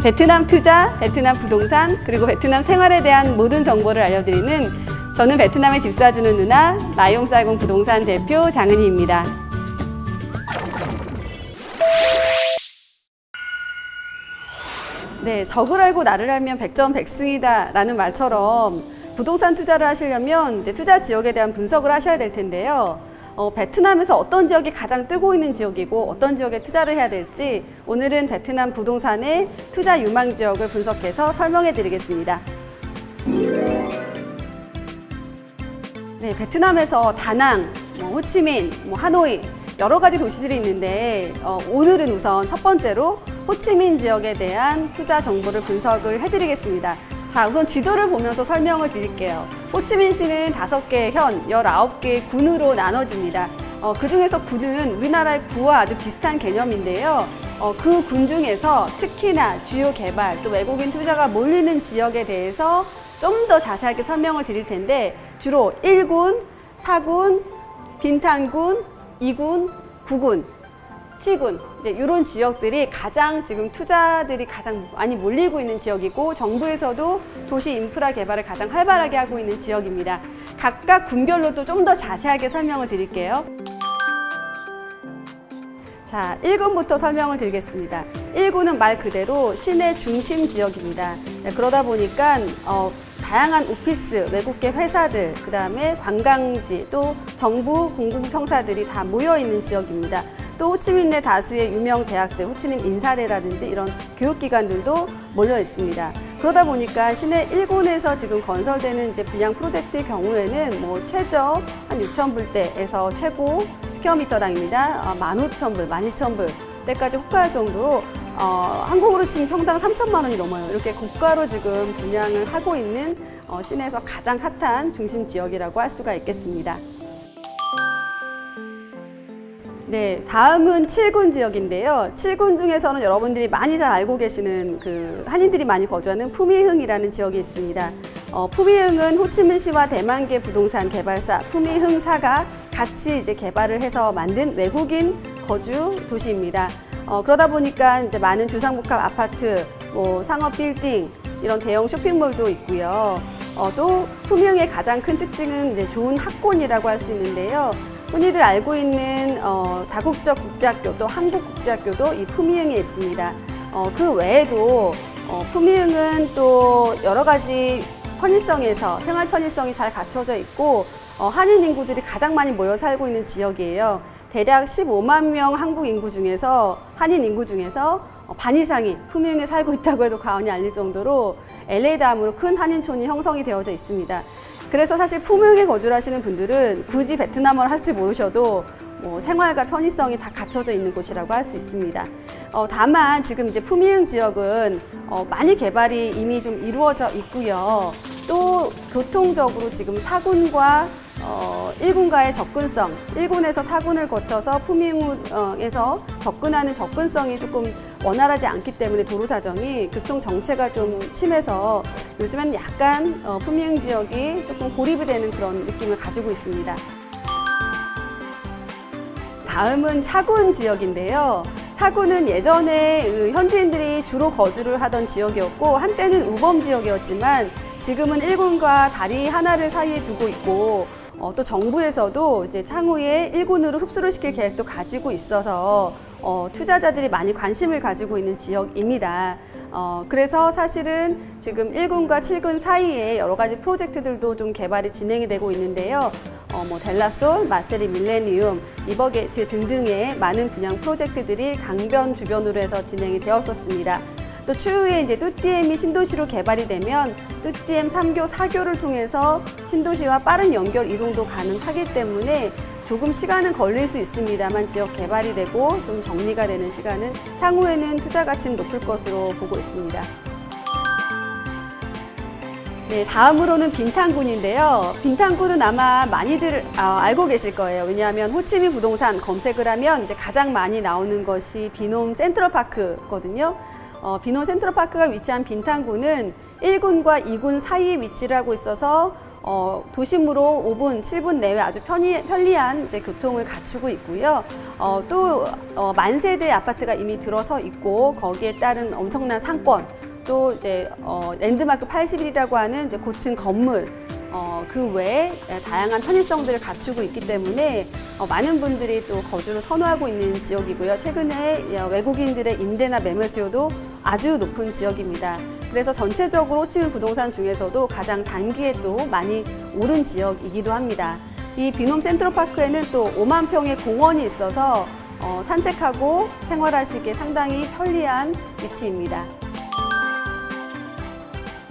베트남 투자, 베트남 부동산, 그리고 베트남 생활에 대한 모든 정보를 알려드리는 저는 베트남에 집 사주는 누나 마이홈사이공 부동산 대표 장은희입니다. 네, 적을 알고 나를 알면 백전백승이다 라는 말처럼 부동산 투자를 하시려면 투자 지역에 대한 분석을 하셔야 될 텐데요. 베트남에서 어떤 지역이 가장 뜨고 있는 지역이고 어떤 지역에 투자를 해야 될지 오늘은 베트남 부동산의 투자 유망 지역을 분석해서 설명해 드리겠습니다. 네, 베트남에서 다낭, 호치민, 하노이 여러 가지 도시들이 있는데 오늘은 우선 첫 번째로 호치민 지역에 대한 투자 정보를 분석을 해드리겠습니다. 자, 우선 지도를 보면서 설명을 드릴게요. 호치민시는 5개의 현, 19개의 군으로 나눠집니다. 그 중에서 군은 우리나라의 구와 아주 비슷한 개념인데요. 그 군 중에서 특히나 주요 개발, 또 외국인 투자가 몰리는 지역에 대해서 좀 더 자세하게 설명을 드릴 텐데 주로 1군, 4군, 빈탄군, 2군, 9군, 7군 이제 이런 지역들이 가장 지금 투자들이 가장 많이 몰리고 있는 지역이고 정부에서도 도시 인프라 개발을 가장 활발하게 하고 있는 지역입니다. 각각 군별로도 좀 더 자세하게 설명을 드릴게요. 자, 1군부터 설명을 드리겠습니다. 1군은 말 그대로 시내 중심 지역입니다. 네, 그러다 보니까 다양한 오피스, 외국계 회사들, 그 다음에 관광지, 또 정부 공공청사들이 다 모여있는 지역입니다. 또 호치민 내 다수의 유명 대학들, 호치민 인사대라든지 이런 교육기관들도 몰려 있습니다. 그러다 보니까 시내 1군에서 지금 건설되는 이제 분양 프로젝트의 경우에는 최저 한 6,000불대에서 최고 스퀘어미터당입니다. 15,000불, 12,000불 대까지 호가할 정도로 한국으로 치면 평당 3천만 원이 넘어요. 이렇게 고가로 지금 분양을 하고 있는 시내에서 가장 핫한 중심 지역이라고 할 수가 있겠습니다. 네, 다음은 7군 지역인데요. 7군 중에서는 여러분들이 많이 잘 알고 계시는 한인들이 많이 거주하는 푸미흥이라는 지역이 있습니다. 푸미흥은 호치민시와 대만계 부동산 개발사 푸미흥사가 같이 이제 개발을 해서 만든 외국인 거주 도시입니다. 그러다 보니까 이제 많은 주상복합 아파트, 상업 빌딩, 이런 대형 쇼핑몰도 있고요. 또 푸미흥의 가장 큰 특징은 이제 좋은 학군이라고 할 수 있는데요. 흔히들 알고 있는 다국적 국제학교 또 한국국제학교도 이 푸미흥에 있습니다. 그 외에도 푸미흥은 또 여러 가지 편의성에서 생활 편의성이 잘 갖춰져 있고 한인 인구들이 가장 많이 모여 살고 있는 지역이에요. 대략 15만 명 한국 인구 중에서 한인 인구 중에서 반 이상이 푸미흥에 살고 있다고 해도 과언이 아닐 정도로 LA 다음으로 큰 한인촌이 형성이 되어져 있습니다. 그래서 사실 푸미흥에 거주를 하시는 분들은 굳이 베트남어를 할 줄 모르셔도 생활과 편의성이 다 갖춰져 있는 곳이라고 할 수 있습니다. 다만 지금 이제 푸미흥 지역은 많이 개발이 이미 좀 이루어져 있고요. 또 교통적으로 지금 4군과 1군과의 접근성, 1군에서 4군을 거쳐서 푸미흥에서 접근하는 접근성이 조금 원활하지 않기 때문에 도로 사정이 교통 정체가 좀 심해서 요즘엔 약간 푸미흥 지역이 조금 고립이 되는 그런 느낌을 가지고 있습니다. 다음은 4군 지역인데요. 4군은 예전에 현지인들이 주로 거주를 하던 지역이었고 한때는 우범 지역이었지만 지금은 1군과 다리 하나를 사이에 두고 있고 또 정부에서도 이제 향후에 1군으로 흡수를 시킬 계획도 가지고 있어서 투자자들이 많이 관심을 가지고 있는 지역입니다. 그래서 사실은 지금 1군과 7군 사이에 여러 가지 프로젝트들도 좀 개발이 진행이 되고 있는데요. 델라솔, 마스테리 밀레니움, 리버게이트 등등의 많은 분양 프로젝트들이 강변 주변으로 해서 진행이 되었었습니다. 또 추후에 이제 뚜띠엠이 신도시로 개발이 되면 뚜띠엠 3교, 4교를 통해서 신도시와 빠른 연결 이동도 가능하기 때문에 조금 시간은 걸릴 수 있습니다만 지역 개발이 되고 좀 정리가 되는 시간은 향후에는 투자 가치는 높을 것으로 보고 있습니다. 네, 다음으로는 빈탄군인데요. 빈탄군은 아마 많이들 알고 계실 거예요. 왜냐하면 호치민 부동산 검색을 하면 이제 가장 많이 나오는 것이 비놈 센트럴파크거든요. 비놈 센트럴파크가 위치한 빈탄군은 1군과 2군 사이에 위치를 하고 있어서 도심으로 5분, 7분 내외 아주 편리한 이제 교통을 갖추고 있고요. 또 만세대 아파트가 이미 들어서 있고 거기에 따른 엄청난 상권, 또 이제 랜드마크 81이라고 하는 이제 고층 건물, 그 외에 다양한 편의성들을 갖추고 있기 때문에 많은 분들이 또 거주를 선호하고 있는 지역이고요. 최근에 외국인들의 임대나 매매 수요도 아주 높은 지역입니다. 그래서 전체적으로 호치민 부동산 중에서도 가장 단기에 또 많이 오른 지역이기도 합니다. 이 빈홈 센트럴파크에는 또 5만 평의 공원이 있어서 산책하고 생활하시기에 상당히 편리한 위치입니다.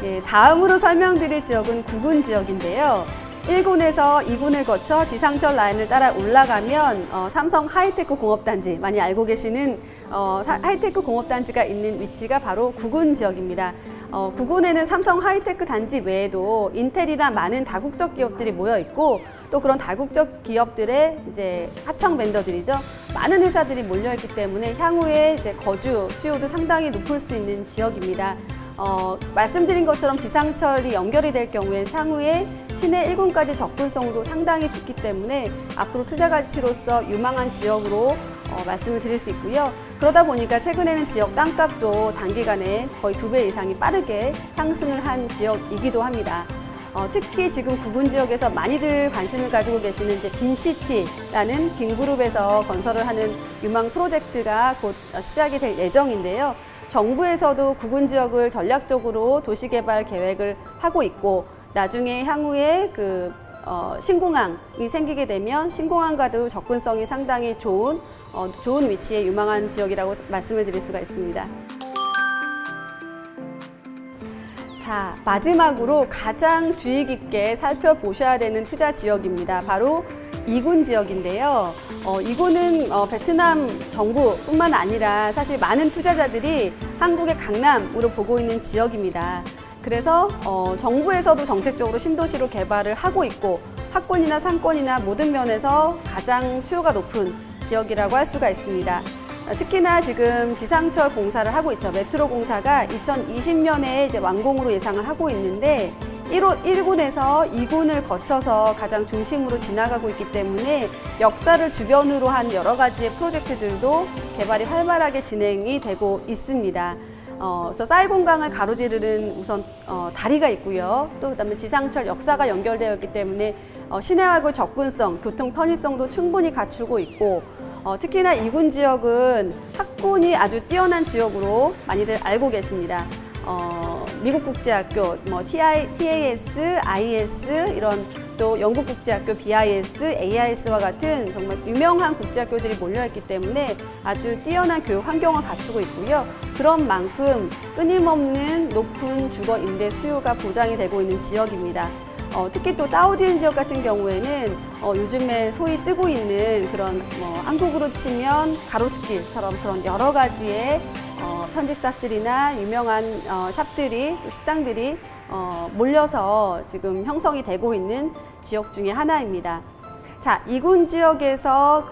예, 다음으로 설명드릴 지역은 9군 지역인데요. 1군에서 2군을 거쳐 지상철 라인을 따라 올라가면 삼성 하이테크 공업단지, 많이 알고 계시는 하이테크 공업단지가 있는 위치가 바로 9군 지역입니다. 9군에는 삼성 하이테크 단지 외에도 인텔이나 많은 다국적 기업들이 모여 있고 또 그런 다국적 기업들의 이제 하청 벤더들이죠. 많은 회사들이 몰려 있기 때문에 향후에 이제 거주 수요도 상당히 높을 수 있는 지역입니다. 말씀드린 것처럼 지상철이 연결이 될 경우에 향후에 시내 1군까지 접근성도 상당히 좋기 때문에 앞으로 투자 가치로서 유망한 지역으로 말씀을 드릴 수 있고요. 그러다 보니까 최근에는 지역 땅값도 단기간에 거의 2배 이상이 빠르게 상승을 한 지역이기도 합니다. 특히 지금 9군 지역에서 많이들 관심을 가지고 계시는 이제 빈시티라는 빈그룹에서 건설을 하는 유망 프로젝트가 곧 시작이 될 예정인데요. 정부에서도 9군 지역을 전략적으로 도시개발 계획을 하고 있고 나중에 향후에 신공항이 생기게 되면 신공항과도 접근성이 상당히 좋은 위치에 유망한 지역이라고 말씀을 드릴 수가 있습니다. 자, 마지막으로 가장 주의 깊게 살펴보셔야 되는 투자 지역입니다. 바로 2군 지역인데요. 2군은 베트남 정부뿐만 아니라 사실 많은 투자자들이 한국의 강남으로 보고 있는 지역입니다. 그래서 정부에서도 정책적으로 신도시로 개발을 하고 있고 학군이나 상권이나 모든 면에서 가장 수요가 높은 지역이라고 할 수가 있습니다. 특히나 지금 지상철 공사를 하고 있죠. 메트로 공사가 2020년에 이제 완공으로 예상을 하고 있는데 1군에서 2군을 거쳐서 가장 중심으로 지나가고 있기 때문에 역사를 주변으로 한 여러 가지의 프로젝트들도 개발이 활발하게 진행이 되고 있습니다. 그래서 사이공강을 가로지르는 우선 다리가 있고요. 또 그다음에 지상철 역사가 연결되어 있기 때문에 시내하고 접근성, 교통 편의성도 충분히 갖추고 있고 특히나 2군 지역은 학군이 아주 뛰어난 지역으로 많이들 알고 계십니다. 미국 국제학교, TAS, IS 이런 또 영국 국제학교 BIS, AIS와 같은 정말 유명한 국제학교들이 몰려있기 때문에 아주 뛰어난 교육 환경을 갖추고 있고요. 그런 만큼 끊임없는 높은 주거 임대 수요가 보장이 되고 있는 지역입니다. 특히 또 다우디엔 지역 같은 경우에는 요즘에 소위 뜨고 있는 그런 한국으로 치면 가로수길처럼 그런 여러 가지의 편집샵들이나 유명한 샵들이 또 식당들이 몰려서 지금 형성이 되고 있는 지역 중에 하나입니다. 자, 2군 지역에서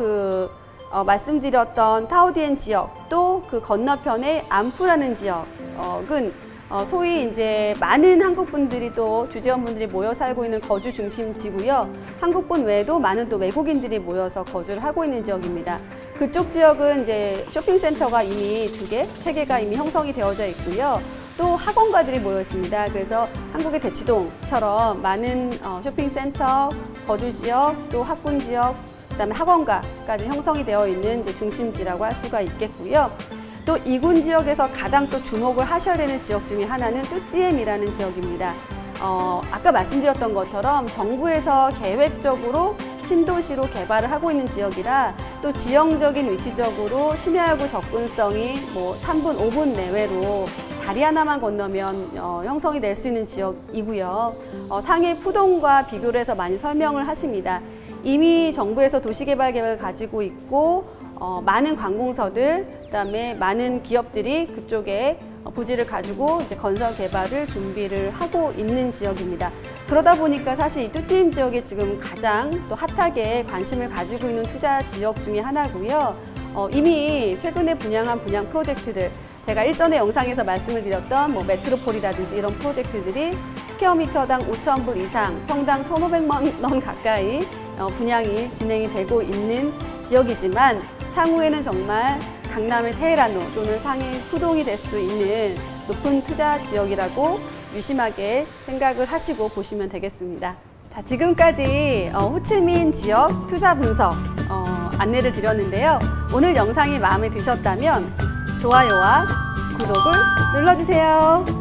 말씀드렸던 타오디엔 지역 또 그 건너편의 안푸라는 지역은 소위 이제 많은 한국분들이 또 주재원분들이 모여 살고 있는 거주 중심지고요. 한국분 외에도 많은 또 외국인들이 모여서 거주를 하고 있는 지역입니다. 그쪽 지역은 이제 쇼핑센터가 이미 2개, 3개가 이미 형성이 되어져 있고요. 또 학원가들이 모여 있습니다. 그래서 한국의 대치동처럼 많은 쇼핑센터, 거주지역, 또 학군지역, 그다음에 학원가까지 형성이 되어 있는 이제 중심지라고 할 수가 있겠고요. 또 2군 지역에서 가장 또 주목을 하셔야 되는 지역 중에 하나는 뚜띠엠이라는 지역입니다. 아까 말씀드렸던 것처럼 정부에서 계획적으로 신도시로 개발을 하고 있는 지역이라 또 지형적인 위치적으로 시내하고 접근성이 3분, 5분 내외로 다리 하나만 건너면 형성이 될 수 있는 지역이고요. 상해 푸동과 비교를 해서 많이 설명을 하십니다. 이미 정부에서 도시개발 계획을 가지고 있고 많은 관공서들, 그다음에 많은 기업들이 그쪽에 부지를 가지고 이제 건설 개발을 준비를 하고 있는 지역입니다. 그러다 보니까 사실 이 뚜띠엠 지역이 지금 가장 또 핫하게 관심을 가지고 있는 투자 지역 중에 하나고요. 이미 최근에 분양 프로젝트들, 제가 일전에 영상에서 말씀을 드렸던 메트로폴이라든지 이런 프로젝트들이 1스퀘어미터당 5,000불 이상, 평당 1,500만 원 가까이 분양이 진행이 되고 있는 지역이지만 향후에는 정말 강남의 테헤란로 또는 상해 푸동이 될 수도 있는 높은 투자 지역이라고 유심하게 생각을 하시고 보시면 되겠습니다. 자, 지금까지 호치민 지역 투자 분석 안내를 드렸는데요. 오늘 영상이 마음에 드셨다면 좋아요와 구독을 눌러주세요.